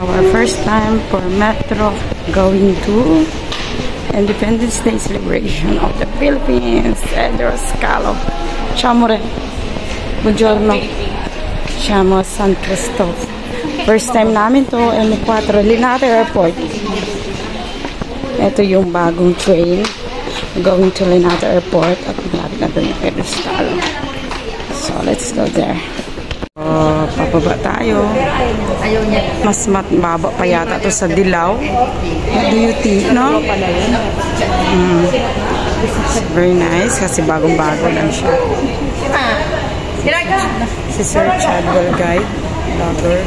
Our first time for Metro going to Independence Day celebration of the Philippines. Pedro Scalo. Chamore. Buongiorno. Siamo San Cristobal. First time namin to M4 Linate Airport. Ito yung bagong train going to Linate Airport at malapit na doon yung Pedro Scalo. So let's go there. Pababa tayo. Mas mababa pa yata to sa Dilaw. What do you think, no? It's very nice kasi bagong-bago lang siya. Si Sir Chadwell Guide, vlogger.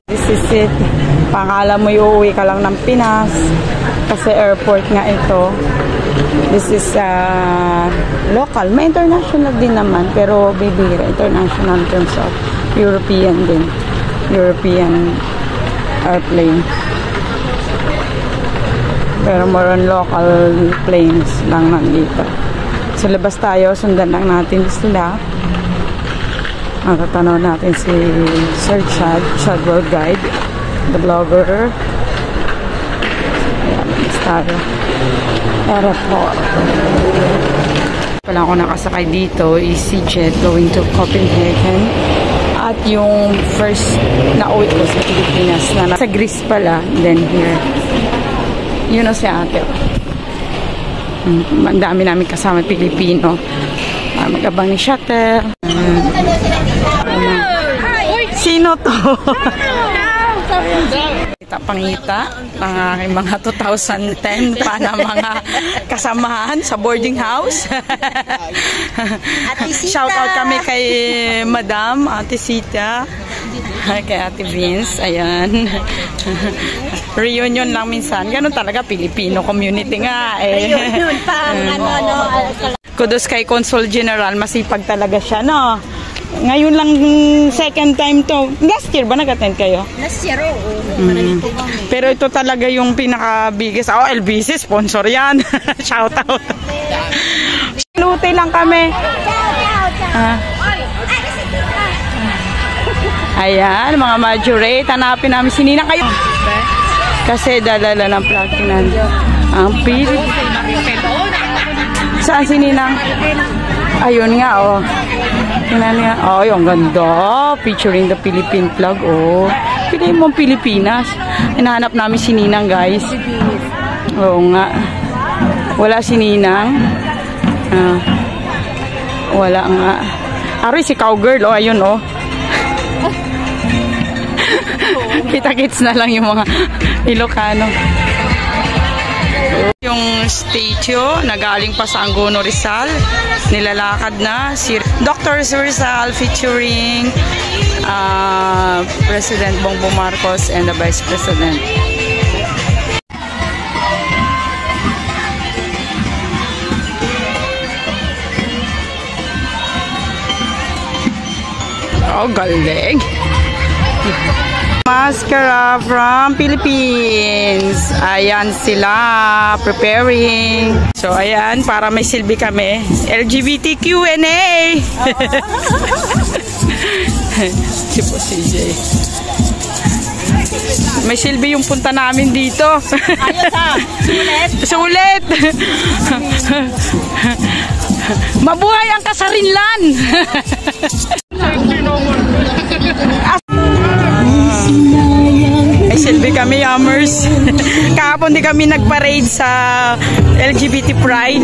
This is it. Pakala mo iuwi ka lang ng Pinas kasi airport nga ito. This is local. May international din naman pero bibira. International in terms of European din. European airplane. Pero more on local planes lang nandito. So labas tayo. Sundan lang natin sila. Matatanaw natin si Sir Chadwell Guide, the vlogger. Ayan, tayo. Airport. Pala ako nakasakay dito, EasyJet going to Copenhagen. At yung first na uwi ko sa Pilipinas na sa Greece pala, then here. Yun o si ate. Ang dami namin kasama Pilipino. Mag-abang ni shuttle. Sino to? Pangita ng aking mga 2010 pa na mga kasamahan sa boarding house. Shout out kami kay Madam Ate Sita, kay Ate Vince. Ayan. Reunion lang minsan. Ganun talaga, Filipino community nga eh. Reunion pa. Kudos kay Consul General, masipag talaga siya, no? Ngayon lang second time to. Last year ba nag-attend kayo? Last year, oo. Pero ito talaga yung pinaka-biggest. Oh, LBC, sponsor yan. Shout out. Lute lang kami. Ayan, mga majorate. Hanapin namin si Ninang kayo. Kasi dalala ng platinum. Ang pili. Saan si Ninang? Ayun nga, oh. Tingnan niya. Oh, yung ganda. Featuring the Philippine flag, oh. Piliin mong Pilipinas. Hinahanap namin si Ninang, guys. Oo nga. Wala si Ninang. Wala nga. Aray, si cowgirl, oh. Ayun, oh. Kita-kits na lang yung mga Ilocano. Yung statue na galing pa sa Angono Rizal, nilalakad na si Dr. Rizal featuring President Bongbong Marcos and the Vice President. Oh, galing! Mascara from Philippines. Ayan sila, preparing. So, ayan, para may silbi kami. LGBTQ&A! Si po CJ. May silbi yung punta namin dito. Ayos ha! Sulit! Sulit! Mabuhay ang kasarinlan! Ay, silbi kami, Yummers. Kahapon di kami nag-parade sa LGBT Pride.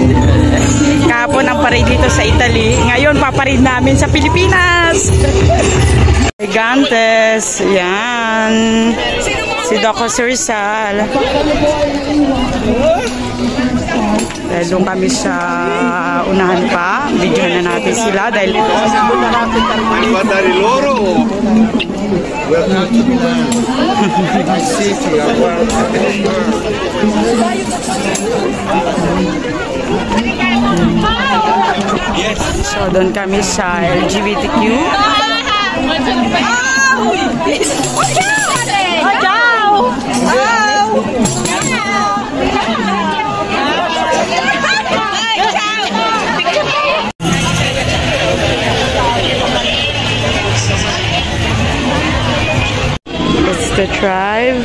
Kahapon ang parade dito sa Italy. Ngayon, paparade namin sa Pilipinas. Gigantes. Yan. Si Dr. Rizal. Dahil doon kami sa unahan pa. Video na natin sila. Dahil so doon kami sa LGBTQ. the tribe.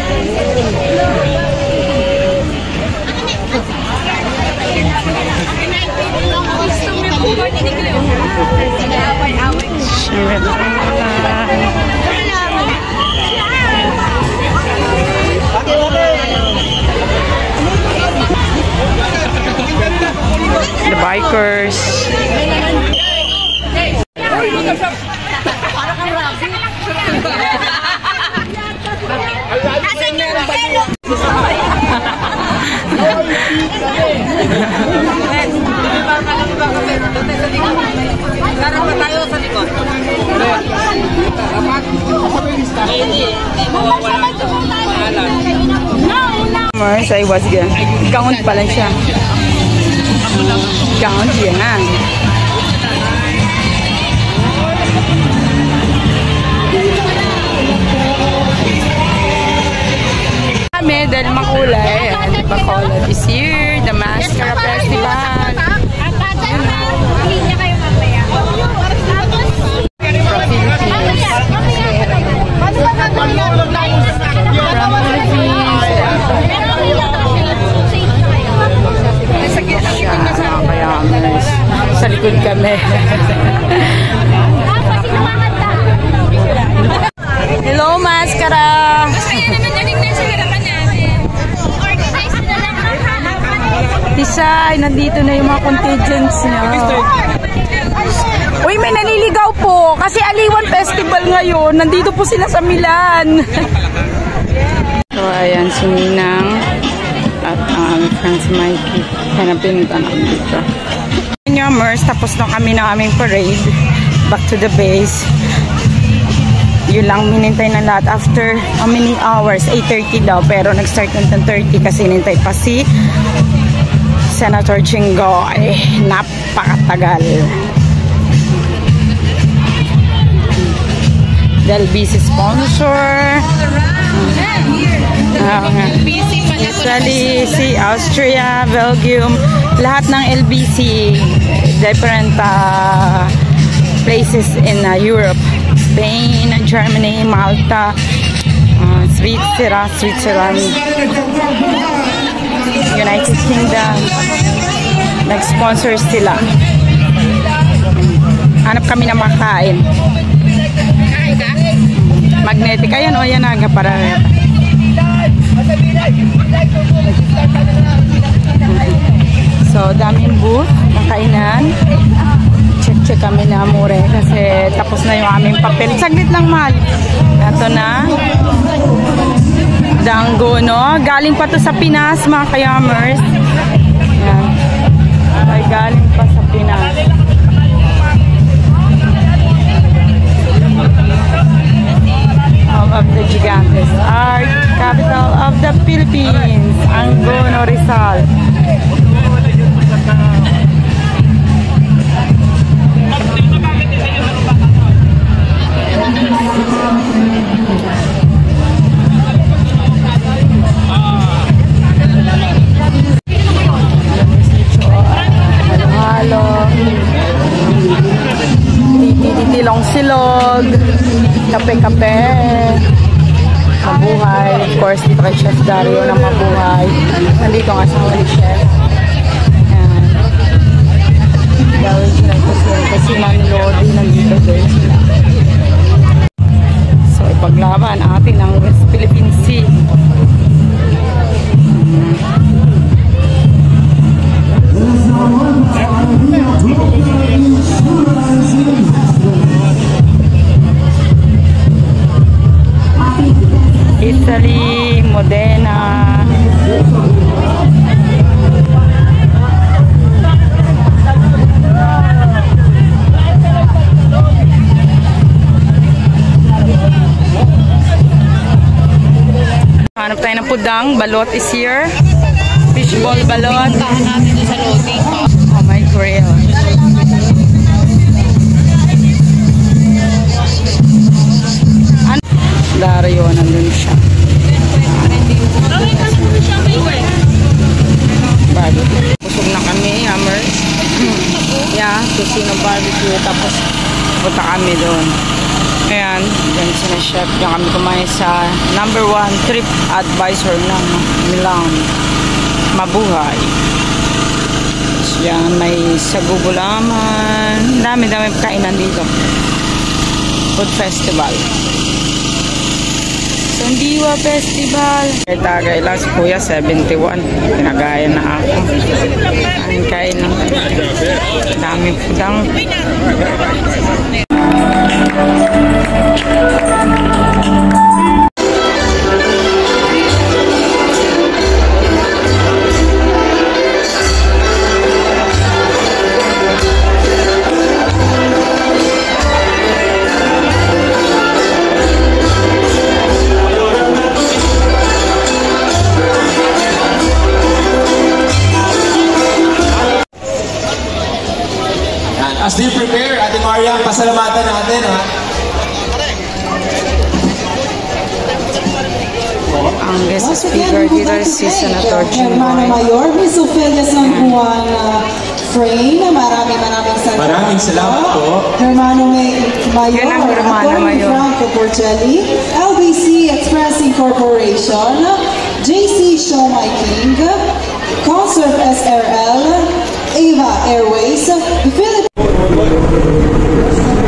The bikers. Mars, ay was gan. Count pala siya. Count yan nga. Kami dahil makulay. Ayan, Bacolod is here. The Mascara Festival. Sa likod kami. Hello, Mascara! Tisay, nandito na yung mga contingents niya. Uy, may naliligaw po. Kasi Aliwan Festival ngayon. Nandito po sila sa Milan. So, ayan, si Ninang at friend si Mikey. Kaya pinunta namin dito. Mers, tapos na kami ng aming parade. Back to the base. Yun lang, minintay na lahat. After how many hours? 8:30 daw. Pero nag-start ng 10:30 kasi nintay pa si Senator Jinggoy. Napakatagal. Dahil busy sponsor. Italy, si Austria, Belgium, lahat ng LBC, different places in Europe, Spain, Germany, Malta, Switzerland, United Kingdom, nag-sponsor sila. Hanap kami na makain. Magnetic, ayan o, yan aga para. So, daming booth ng kainan. Check kami na mure kasi tapos na yung aming papel. Saglit lang, mahal. Ito na. Dango, no? Galing pa to sa Pinas, mga kayamers. Yan. Ay, galing pa sa Pinas. Of the Gigantes, art capital of the Philippines, Angono, Rizal. Halo-halo, titilong silog, kape-kape, mabuhay. Of course, dito kay Chef Dario na mabuhay. Nandito nga sa huli chef. Ayan. The original kasi ni Lodi nandito din sila. So, ipaglaban atin ang West Philippine Sea. Italy, Modena. Hanap tayo ng pudang. Balot is here. Fishball balot. Oh my grill. Dario, nandun siya. Barbecue. Busog na kami, hammers. Yeah, kusino barbecue. Tapos punta kami doon. Ayan, dyan sila chef. Diyan kami kumain sa number 1 trip advisor ng Milan. Mabuhay. Yan, may sagugulaman. Dami-dami kainan dito. Food festival. Sandiwa Festival. Tagay lang si Kuya, 71. Pinagaya na ako. Kain lang. Daming pudang. As they prepare, Ate Mariam, pasalamatan natin, ha? Ang guest speaker dito si Senator Hermano Chinoy. Mayor, Miss Ophelia San Juan Frame, maraming salamat. Maraming salamat po. Hermano Mayor, Yan ang Hermano Atty. Mayor. Franco Porcelli, LBC Expressing Corporation, JC Show My King, Conserve SRL, Ava Airways, the Philippines.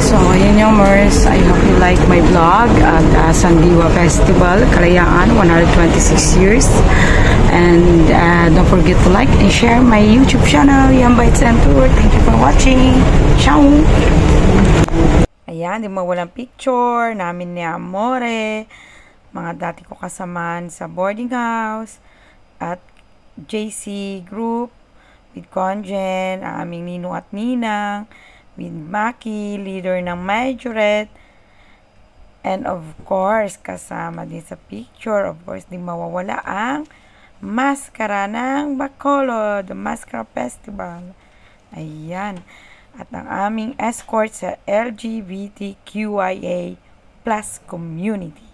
So, yun yung Mers. I hope you like my vlog at Sandiwa Festival, Kalayaan, 126 years. And don't forget to like and share my YouTube channel, Yam Bites and Tour. Thank you for watching. Ciao! Ayan, di mawalang picture namin ni Amore. Mga dati ko kasamaan sa boarding house at JC Group with Conjen, aming Ninong at Ninang, with Maki, leader ng Majorette, and of course, kasama din sa picture, of course, di mawawala ang maskara ng Bacolod, the Mascara Festival. Ayan. At ang aming escort sa LGBTQIA+ community.